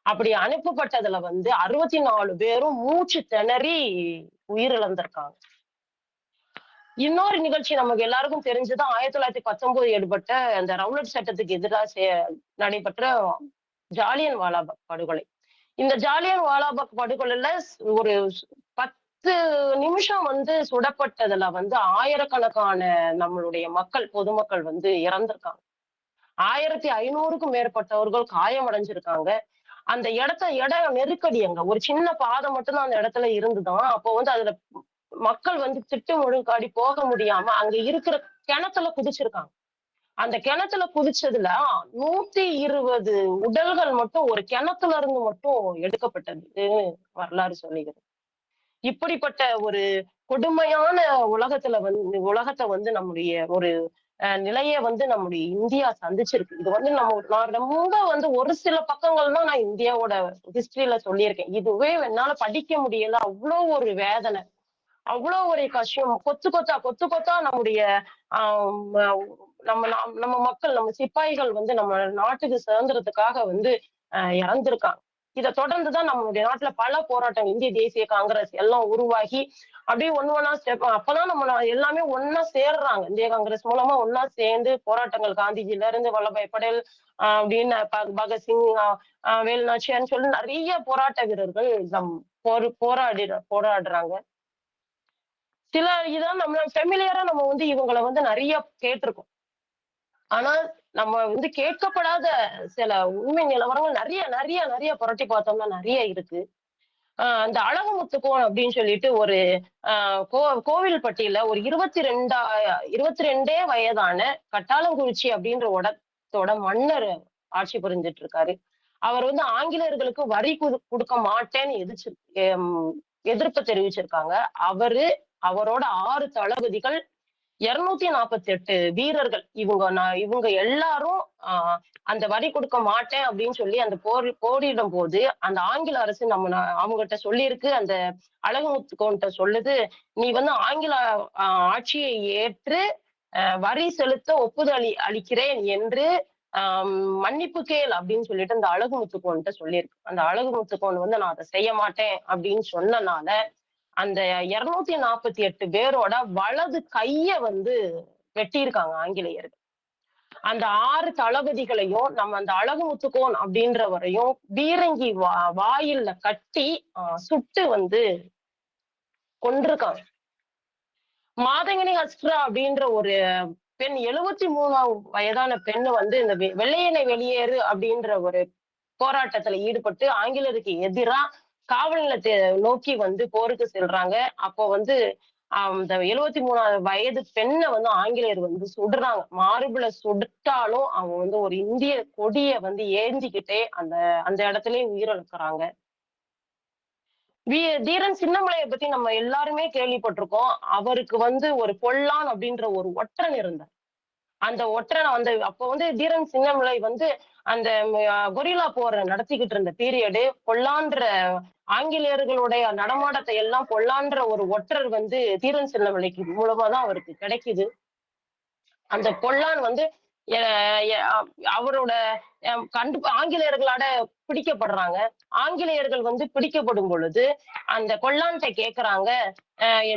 அப்படி அனுப்பப்பட்டதுல வந்து 64 பேரும் மூச்சு திணறி உயிரிழந்திருக்காங்க. இன்னொரு நிகழ்ச்சி நமக்கு எல்லாருக்கும் தெரிஞ்சதான் 1919 ஏற்பட்ட அந்த ரவுலட் சட்டத்துக்கு எதிராக நடைபெற்ற ஜாலியன் வாலாபாக் படுகொலை. இந்த ஜாலியன் வாலாபாக் படுகொலையில ஒரு 10 நிமிஷம் வந்து சுடப்பட்டதுல வந்து ஆயிரக்கணக்கான நம்மளுடைய பொதுமக்கள் வந்து இறந்திருக்காங்க. 1500க்கும் மேற்பட்டவர்கள் காயமடைஞ்சிருக்காங்க. அந்த இடம் நெருக்கடி, அங்க ஒரு சின்ன பாதை மட்டும்தான் அந்த இடத்துல இருந்துதான். அப்போ வந்து அதுல மக்கள் வந்து திட்டு முழுங்காடி போக முடியாம அங்க இருக்கிற கிணத்துல குதிச்சிருக்காங்க. அந்த கிணத்துல குதிச்சதுல 120 உடல்கள் மட்டும் ஒரு கிணத்துல இருந்து மட்டும் எடுக்கப்பட்டது வரலாறு சொல்லுகிறது. இப்படிப்பட்ட ஒரு கொடுமையான உலகத்தை வந்து நம்முடைய ஒரு நிலைய வந்து நம்முடைய இந்தியா சந்திச்சிருக்கு. இது வந்து நான் ரொம்ப வந்து ஒரு சில பக்கங்கள் தான் நான் இந்தியாவோட ஹிஸ்டரியில சொல்லியிருக்கேன். இதுவே என்னால படிக்க முடியல, அவ்வளவு ஒரு வேதனை, அவ்வளவு ஒரு கஷ்டம். கொத்து கொத்தா நம்முடைய நம்ம மக்கள், நம்ம சிப்பாய்கள் வந்து நம்ம நாட்டுக்கு சுதந்திரத்துக்காக வந்து இறந்திருக்காங்க. இதை தொடர்ந்துதான் நம்மளுடைய நாட்டுல பல போராட்டம், இந்திய தேசிய காங்கிரஸ் எல்லாம் உருவாகி அப்படியே ஒண்ணா அப்பதான் நம்ம எல்லாமே ஒன்னா சேர்றாங்க. இந்திய காங்கிரஸ் மூலமா ஒன்னா சேர்ந்து போராட்டங்கள், காந்திஜில இருந்து வல்லபாய் படேல் அப்படின்னு பகத்சிங், வேலுநாச்சியார்னு சொல்லி நிறைய போராட்ட வீரர்கள் போராடுறாங்க. சில இதான் நம்ம ஃபெமிலியரா நம்ம வந்து இவங்களை வந்து நிறைய கேட்டிருக்கோம். ஆனா நம்ம வந்து கேட்கப்படாத சில உண்மை நிலவரங்கள் நிறைய நிறைய நிறைய புரட்டி பார்த்தோம்னா நிறைய இருக்கு. அந்த அழகுமுத்துக்கோன் அப்படின்னு சொல்லிட்டு ஒரு கோவில்பட்டியில ஒரு 22 வயதான கட்டாளங்குறிச்சி அப்படின்ற இடத்தோட மன்னர் ஆட்சி புரிஞ்சிட்டு இருக்காரு. அவர் வந்து ஆங்கிலேயர்களுக்கு வரி கொடுக்க மாட்டேன்னு எதிர்ப்பு தெரிவிச்சிருக்காங்க. அவரோட 6 தளபதிகள், 248 வீரர்கள், இவங்க எல்லாரும் அந்த வரி கொடுக்க மாட்டேன் அப்படின்னு சொல்லி அந்த போரிடும் போது அந்த ஆங்கில அரசு அவங்ககிட்ட சொல்லியிருக்கு. அந்த அழகுமுத்துக்கோன்ட்ட சொல்லுது, நீ வந்து ஆங்கில ஆட்சியை ஏற்று வரி செலுத்த ஒப்புதல் அளிக்கிறேன் என்று மன்னிப்பு கேள் அப்படின்னு சொல்லிட்டு அந்த அழகுமுத்துக்கோன்ட்ட சொல்லியிருக்கு. அந்த அழகுமுத்துக்கோன் வந்து நான் அதை செய்ய மாட்டேன் அப்படின்னு சொன்னனால அந்த 248 பேரோட வலது கைய வந்து வெட்டியிருக்காங்க ஆங்கிலேயர்கள். அந்த 6 தளபதிகளையும் நம்ம அந்த அழகு முத்துக்கோன் அப்படின்றவரையும் பீரங்கி வாயில்ல கட்டி சுட்டு வந்து கொன்றிருக்காங்க. மாதங்கினி ஹஸ்ரா அப்படின்ற ஒரு பெண் 73 வயதான பெண் வந்து இந்த வெள்ளையனை வெளியேறு அப்படின்ற ஒரு போராட்டத்துல ஈடுபட்டு ஆங்கிலேயருக்கு எதிரா காவல் நிலையத்தை நோக்கி வந்து போருக்கு செல்றாங்க. அப்போ வந்து அந்த 73 வயது பெண்ணை வந்து ஆங்கிலேயர் வந்து சுடுறாங்க. மார்புல சுட்டாலும் அவங்க வந்து ஒரு இந்திய கொடிய வந்து ஏந்திக்கிட்டே அந்த அந்த இடத்துலயே உயிரிழக்கிறாங்க. தீரன் சின்னமலையை பத்தி நம்ம எல்லாருமே கேள்விப்பட்டிருக்கோம். அவருக்கு வந்து ஒரு பொல்லான் அப்படின்ற ஒரு ஒற்றன் இருந்தார். அந்த ஒற்றனை வந்து அப்போ வந்து தீரன் சின்னமலை வந்து அந்த கொரில்லா போரை நடத்திக்கிட்டு இருந்த பீரியடு பொல்லான்ற ஆங்கிலேயர்களுடைய நடமாட்டத்தை எல்லாம் பொல்லான்ற ஒரு ஒற்றர் வந்து தீரன் சின்னமலைக்கு மூலமா தான் அவருக்கு கிடைக்குது. அந்த பொல்லான் வந்து அவரோட ஆங்கிலேயர்களால பிடிக்கப்படுறாங்க. ஆங்கிலேயர்கள் வந்து பிடிக்கப்படும் பொழுது அந்த கொல்லான்ட்ட கேக்குறாங்க,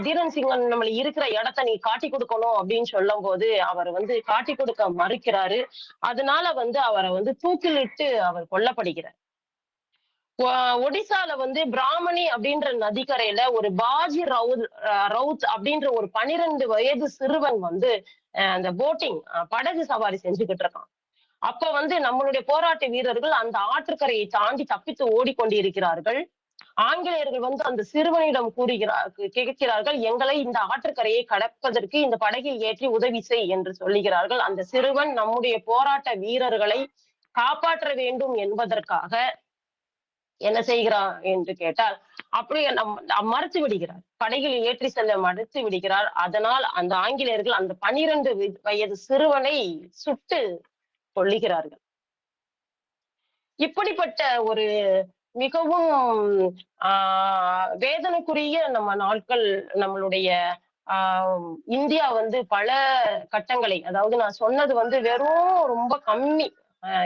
தீரன் சிங்கம் நம்மள இருக்கிற இடத்த நீ காட்டி கொடுக்கணும் அப்படின்னு சொல்லும் போது அவர் வந்து காட்டி கொடுக்க மறுக்கிறாரு. அதனால வந்து அவரை வந்து தூக்கிலிட்டு அவர் கொல்லப்படுகிறார். ஒடிசால வந்து பிராமணி அப்படின்ற நதிக்கரையில ஒரு பாஜி ரவுத் அப்படின்ற ஒரு 12 வயது சிறுவன் வந்து அந்த போட்டிங் படகு சவாரி செஞ்சுக்கிட்டு இருக்கான். அப்ப வந்து நம்மளுடைய போராட்ட வீரர்கள் அந்த ஆற்றுக்கரையை தாண்டி தப்பித்து ஓடிக்கொண்டிருக்கிறார்கள். ஆங்கிலேயர்கள் வந்து அந்த சிறுவனிடம் கேட்கிறார்கள், எங்களை இந்த ஆற்றுக்கரையை கடப்பதற்கு இந்த படகில் ஏற்றி உதவி செய் என்று சொல்லுகிறார்கள். அந்த சிறுவன் நம்முடைய போராட்ட வீரர்களை காப்பாற்ற வேண்டும் என்பதற்காக என்ன செய்கிறான் என்று கேட்டால் அப்படியே மறுத்து விடுகிறார். படகில் ஏற்றி செல்ல மறுத்து விடுகிறார். அதனால் அந்த ஆங்கிலேயர்கள் அந்த 12 வயது சிறுவனை சுட்டு கொல்லுகிறார்கள். இப்படிப்பட்ட ஒரு மிகவும் வேதனைக்குரிய நம்ம நாட்கள் நம்மளுடைய இந்தியா வந்து பல கட்டங்களை, அதாவது நான் சொன்னது வந்து வெறும் ரொம்ப கம்மி,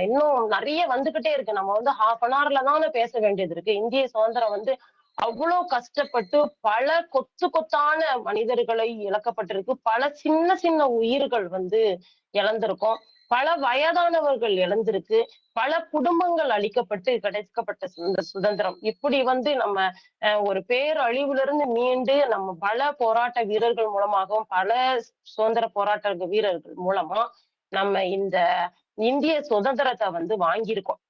இன்னும் நிறைய வந்துகிட்டே இருக்கு. நம்ம வந்து 1/2 hourல தானே பேச வேண்டியது இருக்கு. இந்திய சுதந்திரம் வந்து அவ்வளவு கஷ்டப்பட்டு பல கொத்து கொத்தான மனிதர்களை இழக்கப்பட்டிருக்கு. பல சின்ன சின்ன உயிர்கள் வந்து இழந்திருக்கும். பல வயதானவர்கள் இழந்திருக்கு. பல குடும்பங்கள் அழிக்கப்பட்டு கிடைக்கப்பட்ட சுதந்திரம். இப்படி வந்து நம்ம ஒரு பேரழிவிலிருந்து மீண்டு நம்ம பல போராட்ட வீரர்கள் மூலமாகவும் பல சுதந்திர போராட்ட வீரர்கள் மூலமா நம்ம இந்த இந்திய சுதந்திரத்தை வந்து வாங்கியிருக்கோம்.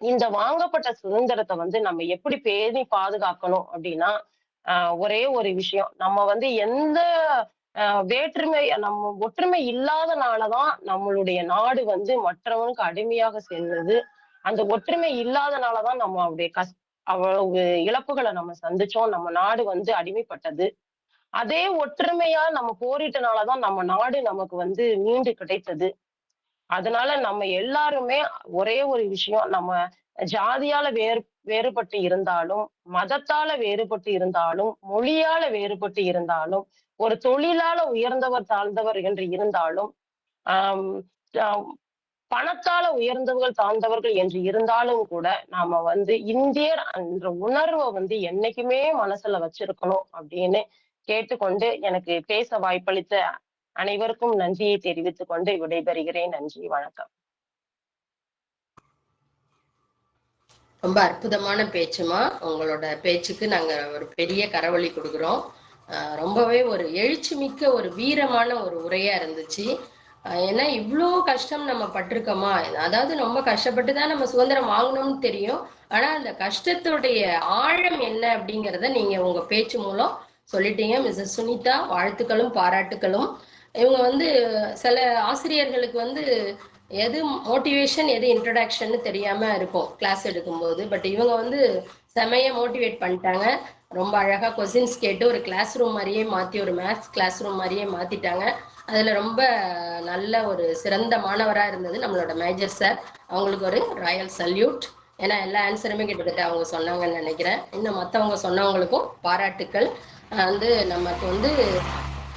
இந்த வாங்கப்பட்ட சுதந்திரத்தை வந்து நம்ம எப்படி பேணி பாதுகாக்கணும் அப்படின்னா, ஒரே ஒரு விஷயம், நம்ம வந்து எந்த வேற்றுமை நம்ம ஒற்றுமை இல்லாதனாலதான் நம்மளுடைய நாடு வந்து மற்றவனுக்கு அடிமையாக செல்லுது. அந்த ஒற்றுமை இல்லாதனாலதான் நம்ம அவ்வளவு இழப்புகளை நம்ம சந்திச்சோம். நம்ம நாடு வந்து அடிமைப்பட்டது. அதே ஒற்றுமையா நம்ம போரிட்டனாலதான் நம்ம நாடு நமக்கு வந்து மீண்டு கிடைத்தது. அதனால நம்ம எல்லாருமே ஒரே ஒரு விஷயம், நம்ம ஜாதியால வேறுபட்டு இருந்தாலும், மதத்தால வேறுபட்டு இருந்தாலும், மொழியால வேறுபட்டு இருந்தாலும், ஒரு தொழிலால உயர்ந்தவர் தாழ்ந்தவர் என்று இருந்தாலும், ஆஹ் பணத்தால உயர்ந்தவர்கள் தாழ்ந்தவர்கள் என்று இருந்தாலும் கூட நாம வந்து இந்தியர் என்ற உணர்வை வந்து என்னைக்குமே மனசுல வச்சிருக்கணும் அப்படின்னு கேட்டுக்கொண்டு எனக்கு பேச வாய்ப்பளித்த அனைவருக்கும் நன்றியை தெரிவித்துக் கொண்டு விடைபெறுகிறேன். நன்றி, வணக்கம். ரொம்ப அற்புதமான பேச்சுமா. உங்களோட பேச்சுக்கு நாங்க ஒரு பெரிய கரவொலி கொடுக்குறோம். ரொம்பவே ஒரு எழுச்சி மிக்க ஒரு வீரமான ஒரு உரையா இருந்துச்சு. ஏன்னா இவ்வளோ கஷ்டம் நம்ம பட்டிருக்கோமா, அதாவது ரொம்ப கஷ்டப்பட்டு தான் நம்ம சுதந்திரம் வாங்கணும்னு தெரியும். ஆனா அந்த கஷ்டத்துடைய ஆழம் என்ன அப்படிங்கிறத நீங்க உங்க பேச்சு மூலம் சொல்லிட்டீங்க. மிஸ்ஸஸ் சுனிதா, வாழ்த்துக்களும் பாராட்டுக்களும். இவங்க வந்து சில ஆசிரியர்களுக்கு வந்து எது மோட்டிவேஷன் எது இன்ட்ரடக்ஷன் தெரியாம இருக்கும் கிளாஸ் எடுக்கும்போது. பட் இவங்க வந்து செமைய மோட்டிவேட் பண்ணிட்டாங்க. ரொம்ப அழகா கொஸ்டின்ஸ் கேட்டு ஒரு கிளாஸ் ரூம் மாதிரியே மாத்தி, ஒரு மேத்ஸ் கிளாஸ் ரூம் மாதிரியே மாத்திட்டாங்க. அதுல ரொம்ப நல்ல ஒரு சிறந்த மாணவரா இருந்தது நம்மளோட மேஜர் சார். அவங்களுக்கு ஒரு ராயல் சல்யூட். ஏன்னா எல்லா ஆன்சருமே கிட்டத்தட்ட அவங்க சொன்னாங்கன்னு நினைக்கிறேன். இன்னும் மற்றவங்க சொன்னவங்களுக்கும் பாராட்டுக்கள். வந்து நமக்கு வந்து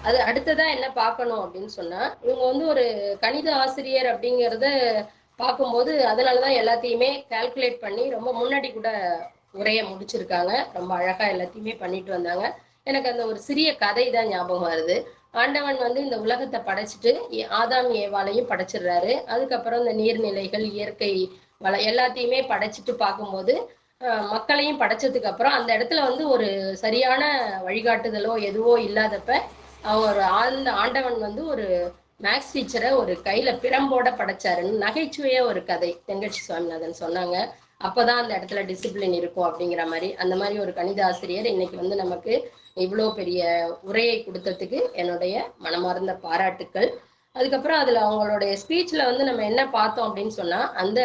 அது அடுத்ததா என்ன பார்க்கணும் அப்படின்னு சொன்னா, இவங்க வந்து ஒரு கணித ஆசிரியர் அப்படிங்கிறத பார்க்கும்போது அதனாலதான் எல்லாத்தையுமே கால்குலேட் பண்ணி ரொம்ப முன்னாடி கூட உரைய முடிச்சிருக்காங்க. ரொம்ப அழகா எல்லாத்தையுமே பண்ணிட்டு வந்தாங்க. எனக்கு அந்த ஒரு சிறிய கதை தான் ஞாபகம் வருது. ஆண்டவன் வந்து இந்த உலகத்தை படைச்சிட்டு ஆதாம் ஏவாளையும் படைச்சிடுறாரு. அதுக்கப்புறம் இந்த நீர்நிலைகள், இயற்கை எல்லாத்தையுமே படைச்சிட்டு பார்க்கும்போது மக்களையும் படைச்சதுக்கு அப்புறம் அந்த இடத்துல வந்து ஒரு சரியான வழிகாட்டுதலோ எதுவோ இல்லாதப்ப அவர் ஆண்டவன் வந்து ஒரு மேக்ஸ் டீச்சரை ஒரு கையில பிரம்போட படைச்சாருன்னு நகைச்சுவையா ஒரு கதை தெங்கட்சி சுவாமிநாதன் சொன்னாங்க. அப்பதான் அந்த இடத்துல டிசிப்ளின் இருக்கும் அப்படிங்கிற மாதிரி. அந்த மாதிரி ஒரு கணித ஆசிரியர் இன்னைக்கு வந்து நமக்கு இவ்வளோ பெரிய உரையை கொடுத்ததுக்கு என்னுடைய மனமார்ந்த பாராட்டுக்கள். அதுக்கப்புறம் அதுல அவங்களுடைய ஸ்பீச்ல வந்து நம்ம என்ன பார்த்தோம் அப்படின்னு சொன்னா, அந்த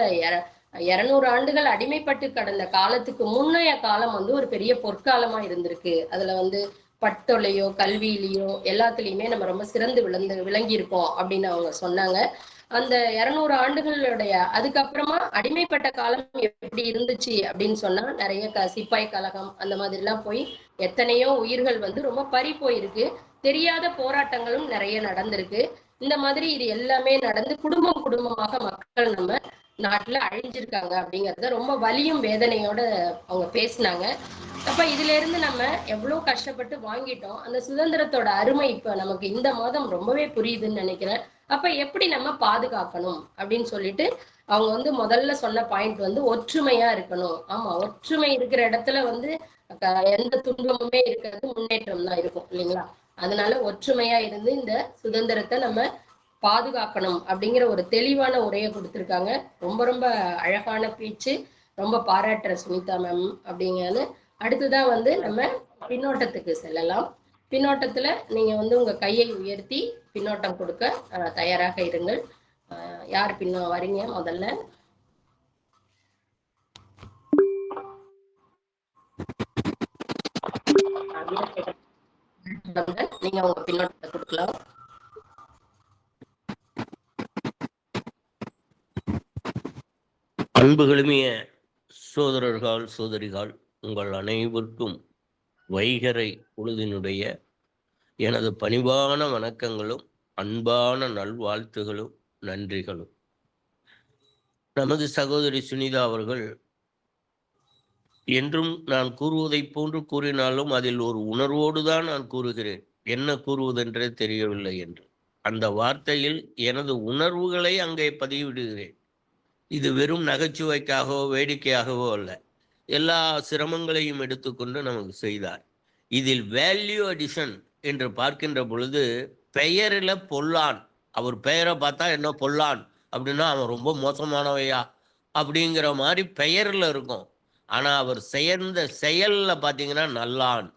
200 ஆண்டுகள் அடிமைப்பட்டு கடந்த காலத்துக்கு முன்னைய காலம் வந்து ஒரு பெரிய பொற்காலமா இருந்திருக்கு. அதுல வந்து பட்டொலையோ கல்வியிலையோ எல்லாத்துலயுமே நம்ம ரொம்ப சிறந்து விளங்கி இருக்கோம் அப்படின்னு அவங்க சொன்னாங்க. அந்த 200 ஆண்டுகளுடைய அதுக்கப்புறமா அடிமைப்பட்ட காலம் எப்படி இருந்துச்சு அப்படின்னு சொன்னா, நிறைய சிப்பாய் கழகம் அந்த மாதிரி எல்லாம் போய் எத்தனையோ உயிர்கள் வந்து ரொம்ப பறி போயிருக்கு. தெரியாத போராட்டங்களும் நிறைய நடந்திருக்கு. இந்த மாதிரி இது எல்லாமே நடந்து குடும்பமாக மக்கள் நம்ம நாட்டுல அழிஞ்சிருக்காங்க அப்படிங்கறத ரொம்ப வலியும் வேதனையோட அவங்க பேசினாங்க. அப்ப இதுல இருந்து நம்ம எவ்வளவு கஷ்டப்பட்டு வாங்கிட்டோம். அந்த சுதந்திரத்தோட அருமை இப்ப நமக்கு இந்த மாதம் ரொம்பவே புரியுதுன்னு நினைக்கிறேன். அப்ப எப்படி நம்ம பாதுகாக்கணும் அப்படின்னு சொல்லிட்டு அவங்க வந்து முதல்ல சொன்ன பாயிண்ட் வந்து ஒற்றுமையா இருக்கணும். ஆமா, ஒற்றுமை இருக்கிற இடத்துல வந்து எந்த துன்பமுமே இருக்கிறது, முன்னேற்றம் தான் இருக்கும் இல்லைங்களா? அதனால ஒற்றுமையா இருந்து இந்த சுதந்திரத்தை நம்ம பாதுகாக்கணும் அப்படிங்கிற ஒரு தெளிவான உரையை கொடுத்திருக்காங்க. ரொம்ப ரொம்ப அழகான பேச்சு. ரொம்ப பாராட்டுற சுனிதா மேம் அப்படிங்கிறது. அடுத்துதான் வந்து நம்ம பின்னோட்டத்துக்கு செல்லலாம். பின்னோட்டத்துல நீங்க வந்து உங்க கையை உயர்த்தி பின்னோட்டம் கொடுக்க தயாராக இருங்கள். யார் பின்ன வரீங்க முதல்ல? நீங்க உங்க பின்னோட்டத்தை கொடுக்கலாம். அன்புகளுமிய சோதரர்கள் சோதரிகள், உங்கள் அனைவருக்கும் வைகறை பொழுதினுடைய எனது பணிவான வணக்கங்களும் அன்பான நல்வாழ்த்துகளும் நன்றிகளும். நமது சகோதரி சுனிதா அவர்கள் என்றும் நான் கூறுவதைப் போன்று கூறினாலும் அதில் ஒரு உணர்வோடு தான் நான் கூறுகிறேன். என்ன கூறுவதென்றே தெரியவில்லை என்று அந்த வார்த்தையில் எனது உணர்வுகளை அங்கே பதிவிடுகிறேன். இது வெறும் நகைச்சுவைக்காகவோ வேடிக்கையாகவோ அல்ல. எல்லா சிரமங்களையும் எடுத்துக்கொண்டு நமக்கு செய்தார். இதில் வேல்யூ அடிஷன் என்று பார்க்கின்ற பொழுது பெயரில் பொல்லான், அவர் பெயரை பார்த்தா என்ன பொல்லான் அப்படின்னா அவன் ரொம்ப மோசமானவையா அப்படிங்கிற மாதிரி பெயரில் இருக்கும். ஆனால் அவர் சேர்ந்த செயலில் பார்த்தீங்கன்னா நல்லான்.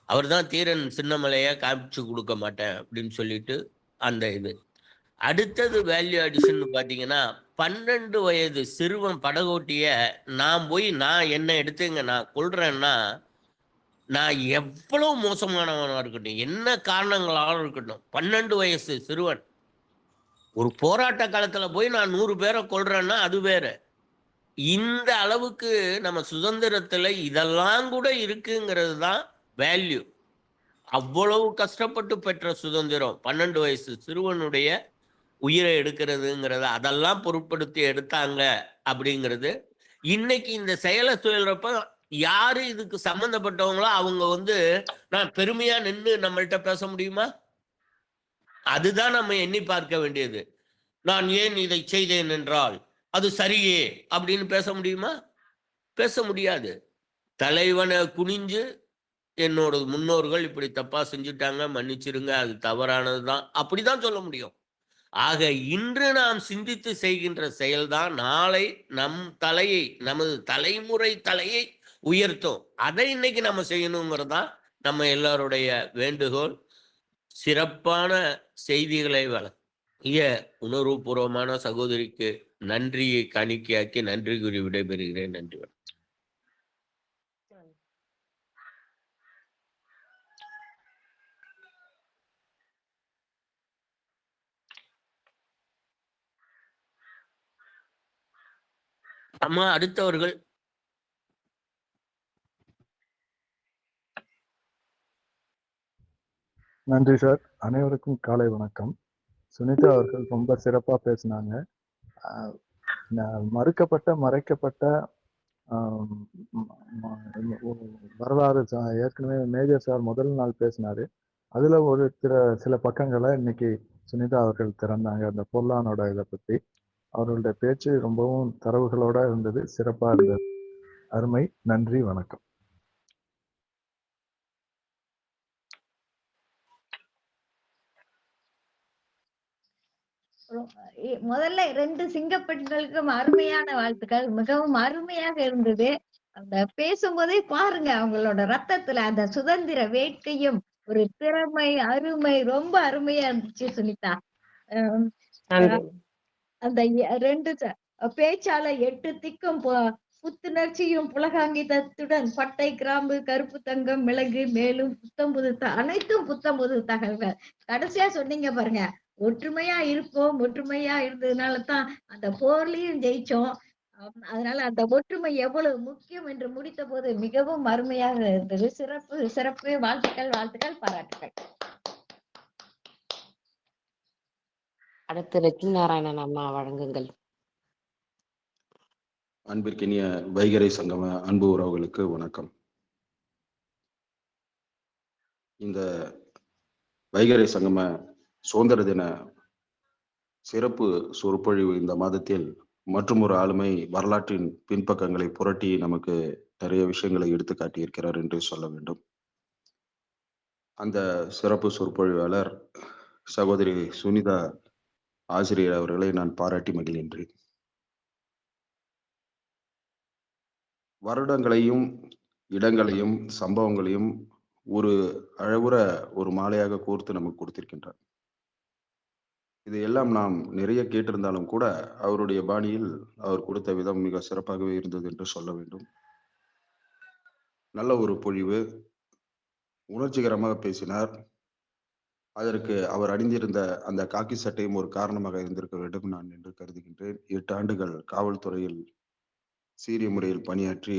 அவர் தான் தீரன் சின்னமலையை காமிச்சு கொடுக்க மாட்டேன் அப்படின்னு சொல்லிட்டு அந்த இது. அடுத்தது வேல்யூ அடிஷன் பார்த்தீங்கன்னா 12 வயது சிறுவன் படகோட்டிய நான் போய் நான் என்ன எடுத்துங்க நான் கொள்றேன்னா, நான் எவ்வளவு மோசமானவனா இருக்கட்டும், என்ன காரணங்களாலும் இருக்கட்டும், 12 வயசு சிறுவன் ஒரு போராட்ட காலத்துல போய் நான் 100 பேரை கொள்றேன்னா அது வேற. இந்த அளவுக்கு நம்ம சுதந்திரத்துல இதெல்லாம் கூட இருக்குங்கிறது தான் வேல்யூ. அவ்வளவு கஷ்டப்பட்டு பெற்ற சுதந்திரம் 12 வயசு சிறுவனுடைய உயிரை எடுக்கிறதுங்கிறது அதெல்லாம் பொருட்படுத்தி எடுத்தாங்க அப்படிங்கிறது. இன்னைக்கு இந்த செயலை சொல்றப்ப யாரு இதுக்கு சம்பந்தப்பட்டவங்களோ அவங்க வந்து நான் பெருமையா நின்று நம்மள்கிட்ட பேச முடியுமா? அதுதான் நம்ம எண்ணி பார்க்க வேண்டியது. நான் ஏன் இதை செய்தேன் என்றால் அது சரியே அப்படின்னு பேச முடியுமா? பேச முடியாது. தலைவனை குனிஞ்சு என்னோட முன்னோர்கள் இப்படி தப்பா செஞ்சுட்டாங்க, மன்னிச்சிருங்க, அது தவறானதுதான், அப்படிதான் சொல்ல முடியும். ஆக இன்று நாம் சிந்தித்து செய்கின்ற செயல்தான் நாளை நம் தலையை, நமது தலைமுறை தலையை உயர்த்தும். அதை இன்னைக்கு நம்ம செய்யணுங்கிறதா நம்ம எல்லாருடைய வேண்டுகோள். சிறப்பான செய்திகளை வழங்கிய உணர்வுபூர்வமான சகோதரிக்கு நன்றியை காணிக்கையாக்கி நன்றி கூறி விடைபெறுகிறேன். நன்றி. அம்மா அடுத்தவர்கள். நன்றி சார். அனைவருக்கும் காலை வணக்கம். சுனிதா அவர்கள் ரொம்ப சிறப்பா பேசினாங்க. மறுக்கப்பட்ட மறைக்கப்பட்ட வரலாறு ஏற்கனவே மேஜர் சார் முதல் நாள் பேசினாரு. அதுல ஒரு சில பக்கங்களை இன்னைக்கு சுனிதா அவர்கள் திறந்தாங்க. அந்த பொல்லானோட இதை பத்தி அவர்களுடைய பேச்சு ரொம்பவும் தரவுகளோட இருந்தது. சிறப்பா இருந்தது. அருமை. நன்றி. வணக்கம். முதல்ல 2 சிங்கப்பெண்களுக்கும் அருமையான வாழ்த்துக்கள். மிகவும் அருமையாக இருந்தது. அந்த பேசும்போதே பாருங்க, அவங்களோட ரத்தத்துல அந்த சுதந்திர வேட்கையும் ஒரு திறமை, அருமை ரொம்ப அருமையா இருந்துச்சு சுனிதா. அஹ் நன்றி. அந்த 2 பேச்சால 8 திக்கும் புத்துணர்ச்சியும் புலகாங்கிதத்துடன் பட்டை, கிராம்பு, கருப்பு தங்கம், மிளகு, மேலும் புத்தம் புது அனைத்தும் புத்தம் புது தகவல்கள். கடைசியா சொன்னீங்க பாருங்க, ஒற்றுமையா இருப்போம், ஒற்றுமையா இருந்ததுனால தான் அந்த போர்லயும் ஜெயிச்சோம். அதனால அந்த ஒற்றுமை எவ்வளவு முக்கியம் என்று முடித்த போது மிகவும் அருமையாக இருந்தது. சிறப்பு சிறப்பு. வாழ்த்துக்கள் வாழ்த்துக்கள் பாராட்டுகள். அடுத்து லட்சுமி நாராயணன் அம்மா வழங்குங்கள். அன்பிற்கினிய வைகறை சங்கம அன்பு உறவுகளுக்கு வணக்கம். இந்த வைகறை சங்கம சுதந்திர தின சிறப்பு சொற்பொழிவு இந்த மாதத்தில் மற்றும் ஒரு ஆளுமை வரலாற்றின் பின்பக்கங்களை புரட்டி நமக்கு நிறைய விஷயங்களை எடுத்து காட்டியிருக்கிறார் என்று சொல்ல வேண்டும். அந்த சிறப்பு சொற்பொழிவாளர் சகோதரி சுனிதா ஆசிரியர் அவர்களை நான் பாராட்டி மகிழ்கின்றேன். வருடங்களையும் இடங்களையும் சம்பவங்களையும் ஒரு அழகுற ஒரு மாலையாக கோர்த்து நமக்கு கொடுத்திருக்கின்றார். இதையெல்லாம் நாம் நிறைய கேட்டிருந்தாலும் கூட அவருடைய பாணியில் அவர் கொடுத்த விதம் மிக சிறப்பாகவே இருந்தது என்று சொல்ல வேண்டும். நல்ல ஒரு பொழிவு, உணர்ச்சிகரமாக பேசினார். அதற்கு அவர் அணிந்திருந்த அந்த காக்கி சட்டையும் ஒரு காரணமாக இருந்திருக்க வேண்டும் நான் என்று கருதுகின்றேன். 8 ஆண்டுகள் காவல்துறையில் சீரிய முறையில் பணியாற்றி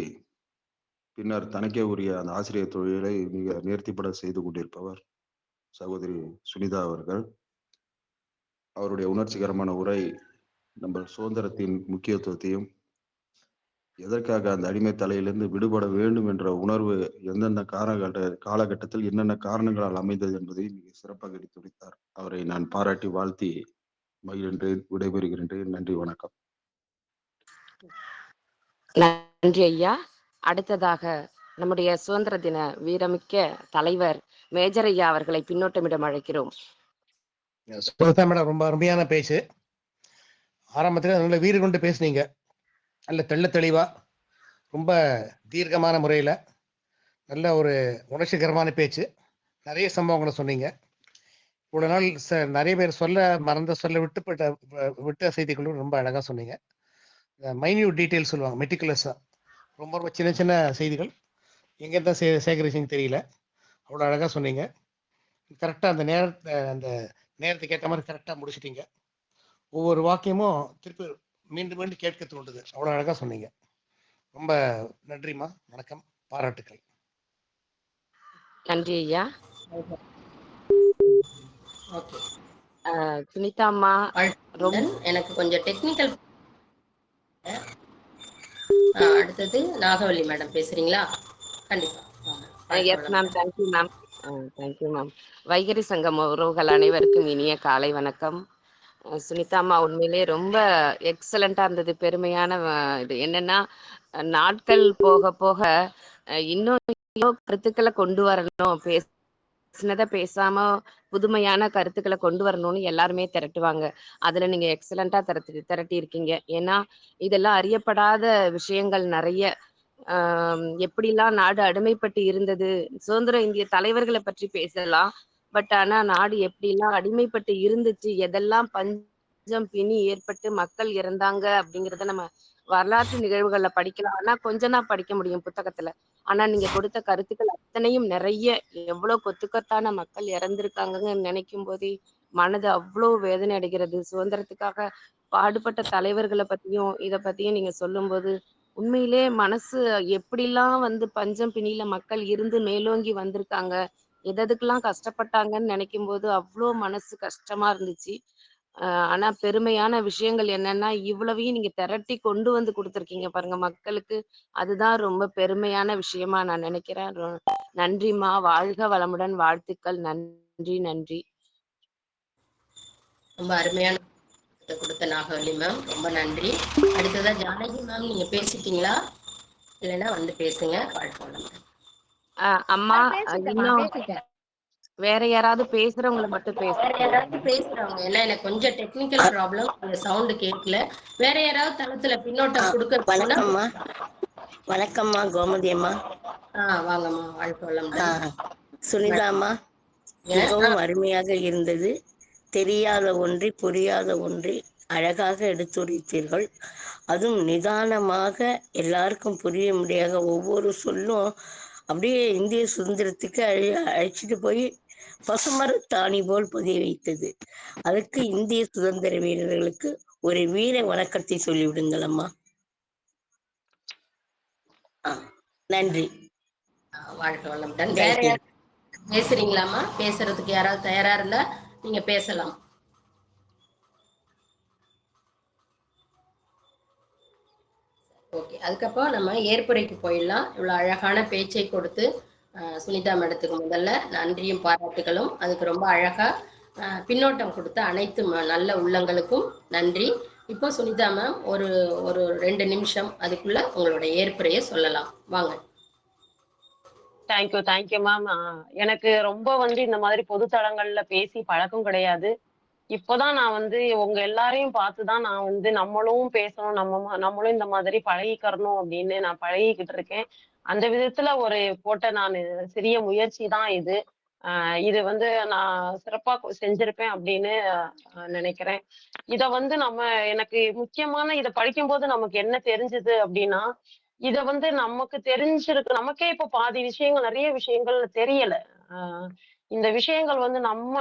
பின்னர் தனக்கே உரிய அந்த ஆசிரியர் தொழிலை மிக நேர்த்திப்பட செய்து கொண்டிருப்பவர் சகோதரி சுனிதா அவர்கள். அவருடைய உணர்ச்சிகரமான உரை நம்ம சுதந்திரத்தின் முக்கியத்துவத்தையும் எதற்காக அந்த அடிமை தலையிலிருந்து விடுபட வேண்டும் என்ற உணர்வு எந்தெந்த காலகட்டத்தில் என்னென்ன காரணங்களால் அமைந்தது என்பதை மிக சிறப்பாக எடுத்துரைத்தார். அவரை நான் பாராட்டி வாழ்த்தி மகிழ்கின்றேன். விடைபெறுகின்றேன். நன்றி. வணக்கம். நன்றி ஐயா. அடுத்ததாக நம்முடைய சுதந்திர தின வீரமிக்க தலைவர் மேஜர் ஐயா அவர்களை பின்னோட்டமிடம் அழைக்கிறோம். சுனிதா மேடம் ரொம்ப அருமையான பேச்சு. ஆரம்பத்துல நல்ல வீறு கொண்டு பேசுனீங்க. நல்ல தெள்ள தெளிவா, ரொம்ப தீர்க்கமான முறையில நல்ல ஒரு உணர்ச்சிகரமான பேச்சு. நிறைய சம்பவங்களை சொன்னீங்க. இவ்வளவு நாள் நிறைய பேர் சொல்ல விட்ட செய்திகளும் ரொம்ப அழகா சொன்னீங்க. மைன்யூட் டீட்டெயில் சொல்லுவாங்க, மெட்டிகுலஸா, ரொம்ப ரொம்ப சின்ன சின்ன செய்திகள் எங்கேருந்தான் சேகரிச்சின்னு தெரியல. அவ்வளோ அழகா சொன்னீங்க. கரெக்டாக அந்த நேரத்துக்கு ஏற்ற மாதிரி கரெக்டாக முடிச்சிட்டீங்க. ஒவ்வொரு வாக்கியமும் திருப்பி மீண்டும் மீண்டும் கேட்க தோன்றுது. அவ்வளோ அழகா சொன்னீங்க. ரொம்ப நன்றிம்மா. வணக்கம். பாராட்டுக்கள். நன்றி ஐயா. ஓகே. சுனிதா அம்மா எனக்கு கொஞ்சம் டெக்னிக்கல். அடுத்தது நாகவல்லி மேடம் பேசுறீங்களா? கண்டிப்பா. Yes ma'am. Thank you ma'am. Thank you ma'am. Vaikari Sangam உறவுகள் அனைவருக்கும் இனிய காலை வணக்கம். சுனிதா அம்மா உண்மையிலே ரொம்ப எக்ஸலண்டா இருந்தது. பெருமையான இது என்னன்னா, நாட்கள் போக போக இன்னும் கருத்துக்களை கொண்டு வரணும், பேசினதை பேசாம புதுமையான கருத்துக்களை கொண்டு வரணும்னு எல்லாருமே திரட்டுவாங்க. அதுல நீங்க எக்ஸலண்டா திரட்டி இருக்கீங்க. ஏன்னா இதெல்லாம் அறியப்படாத விஷயங்கள் நிறைய. எப்படிலாம் நாடு அடிமைப்பட்டு இருந்தது, சுதந்திர இந்திய தலைவர்களை பற்றி பேசலாம். பட் ஆனா நாடு எப்படிலாம் அடிமைப்பட்டு இருந்துச்சு, எதெல்லாம் பஞ்சம் பிணி ஏற்பட்டு மக்கள் இறந்தாங்க அப்படிங்கிறத நம்ம வரலாற்று நிகழ்வுகள்ல படிக்கலாம். ஆனா கொஞ்சம் தான் படிக்க முடியும் புத்தகத்துல. ஆனா நீங்க கொடுத்த கருத்துக்கள் அத்தனையும் நிறைய, எவ்வளவு கொத்துக்கத்தான மக்கள் இறந்திருக்காங்கன்னு நினைக்கும் போதே மனது அவ்வளவு வேதனை அடைகிறது. சுதந்திரத்துக்காக பாடுபட்ட தலைவர்களை பத்தியும் இத பத்தியும் நீங்க சொல்லும்போது உண்மையிலே மனசு எப்படிலாம் பஞ்சம் பிணியில மக்கள் இருந்து மேலோங்கி வந்திருக்காங்க, எதுக்கெல்லாம் கஷ்டப்பட்டாங்கன்னு நினைக்கும் போது அவ்வளோ மனசு கஷ்டமா இருந்துச்சு. ஆனா பெருமையான விஷயங்கள் என்னன்னா, இவ்வளவையும் நீங்க திரட்டி கொண்டு வந்து குடுத்துருக்கீங்க பாருங்க மக்களுக்கு. அதுதான் ரொம்ப பெருமையான விஷயமா நான் நினைக்கிறேன். நன்றிம்மா. வாழ்க வளமுடன். வாழ்த்துக்கள். நன்றி, நன்றி. ரொம்ப அருமையான கொடுத்த நாகவல்லி மேம், ரொம்ப நன்றி. அடுத்ததா ஜானகி மேம், நீங்க பேசிட்டீங்களா? இல்லைன்னா வந்து பேசுங்க. வாழ்க வளமுடன். அம்மா பேசிட்டேம்மா, இன்னும் பேசிட்டேன். வேற யாராவது பேசுறவங்கள மட்டும் வேற பேசுங்க. யாராவது பேசுறவங்க, ஏன்னா எனக்கு கொஞ்சம் டெக்னிக்கல் ப்ராப்ளம், அந்த சவுண்ட் கேட்கல. வேற யாராவது தளத்துல பின்னோட்டம் கொடுக்க வணக்கம்மா. வணக்கம்மா கோமதி அம்மா. வாங்கம்மா. வாழ்க வளமுடன். சுனிதா அம்மா, மிகவும் அருமையாக இருந்தது. தெரியாத ஒன்றை புரியாத ஒன்றை அழகாக எடுத்துரைத்தீர்கள். அதுவும் நிதானமாக எல்லாருக்கும் புரிய முடியாத ஒவ்வொரு சொல்லும் அப்படியே இந்திய சுதந்திரத்துக்கு அழைச்சிட்டு போய் பசுமரத்தாணி போல் பதிய வைத்தது. அதுக்கு இந்திய சுதந்திர வீரர்களுக்கு ஒரு வீர வணக்கத்தை சொல்லிவிடுங்கள் அம்மா. நன்றி. வாழ்க வளமுடன். வேற யாராவது பேசுறீங்களாமா? பேசுறதுக்கு யாராவது தயாரா இருந்தா நீங்க பேசலாம். ஓகே, அதுக்கப்புறம் நம்ம ஏற்புரைக்கு போயிடலாம். இவ்வளவு அழகான பேச்சை கொடுத்து சுனிதா மேடத்துக்கு முதல்ல நன்றியும் பாராட்டுகளும். அதுக்கு ரொம்ப அழகா பின்னோட்டம் கொடுத்த அனைத்து நல்ல உள்ளங்களுக்கும் நன்றி. இப்போ சுனிதா மேம் ஒரு ஒரு 2 நிமிஷம் அதுக்குள்ள உங்களோட ஏற்புரையை சொல்லலாம். வாங்க. Thank you ma'am. எனக்கு ரொம்ப இந்த மாதிரி பொது தளங்கள்ல பேசி பழக்கம் கிடையாது. இப்போதான் நான் உங்க எல்லாரையும் பார்த்துதான் நான் நம்மளும் பேசணும், நம்மளும் இந்த மாதிரி பழகிக்கிறணும் அப்படின்னு நான் பழகிக்கிட்டு இருக்கேன். அந்த விதத்துல போட்ட நான் சிறிய முயற்சி தான் இது. இது நான் சிறப்பா செஞ்சிருப்பேன் அப்படின்னு நினைக்கிறேன். இத எனக்கு முக்கியமான இத படிக்கும்போது நமக்கு என்ன தெரிஞ்சது அப்படின்னா, இத நமக்கு தெரிஞ்சிருக்கு. நமக்கே இப்ப பாதி விஷயங்கள், நிறைய விஷயங்கள் தெரியல. இந்த விஷயங்கள்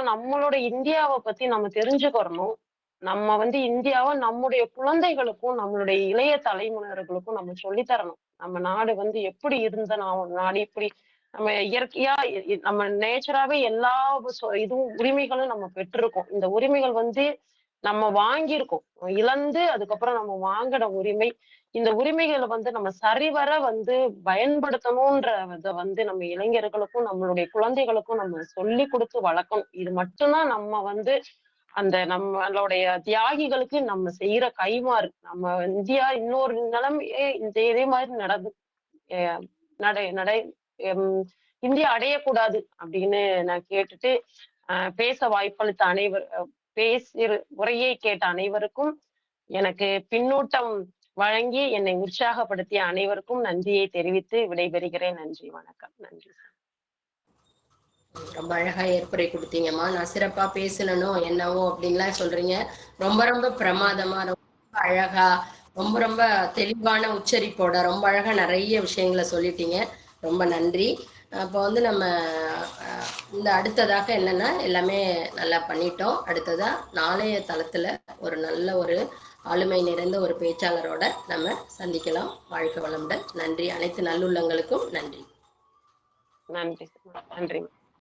நம்மளோட இந்தியாவை பத்தி நம்ம தெரிஞ்சுக்கிறணும். நம்ம இந்தியாவை நம்முடைய குழந்தைகளுக்கும் நம்மளுடைய இளைய தலைமுறைகளுக்கும் நம்ம சொல்லித் தரணும். நம்ம நாடு எப்படி இருந்த நாடு, இப்படி நம்ம இயற்கையா நம்ம நேச்சராவே எல்லா இதுவும் உரிமைகளும் நம்ம பெற்றிருக்கோம். இந்த உரிமைகள் நம்ம வாங்கியிருக்கோம். இழந்து அதுக்கப்புறம் நம்ம வாங்கின உரிமை. இந்த உரிமைகளை நம்ம சரிவர பயன்படுத்தணும்ன்ற இதை நம்ம இளைஞர்களுக்கும் நம்மளுடைய குழந்தைகளுக்கும் நம்ம சொல்லி கொடுத்து வளர்க்கணும். இது மட்டும்தான் நம்ம அந்த நம்மளுடைய தியாகிகளுக்கு நம்ம செய்யற கைமாறு. நம்ம இந்தியா இன்னொரு நிலைமையே இதே மாதிரி நடை இந்தியா அடையக்கூடாது அப்படின்னு நான் கேட்டுட்டு பேச வாய்ப்பளித்த உரையை கேட்ட அனைவருக்கும், எனக்கு பின்னூட்டம் வழங்கி என்னை உற்சாகப்படுத்திய அனைவருக்கும் நன்றியை தெரிவித்து விடைபெறுகிறேன். நன்றி, வணக்கம். நன்றி. ரொம்ப அழகா ஏற்புரை கொடுத்தீங்கம்மா. நான் சிறப்பா பேசணும் என்னவோ அப்படின்லாம் சொல்றீங்க. ரொம்ப ரொம்ப பிரமாதமா, ரொம்ப அழகா, ரொம்ப ரொம்ப தெளிவான உச்சரிப்போட ரொம்ப அழகா நிறைய விஷயங்களை சொல்லிட்டீங்க. ரொம்ப நன்றி. அப்போ நம்ம இந்த அடுத்ததாக என்னன்னா, எல்லாமே நல்லா பண்ணிட்டோம். அடுத்ததா நாளைய தளத்துல ஒரு நல்ல ஒரு ஆளுமை நிறைந்த ஒரு பேச்சாளரோட நம்ம சந்திக்கலாம். வாழ்க வளமுடன். நன்றி. அனைத்து நல்லுள்ளங்களுக்கும் நன்றி. நன்றி. நன்றி.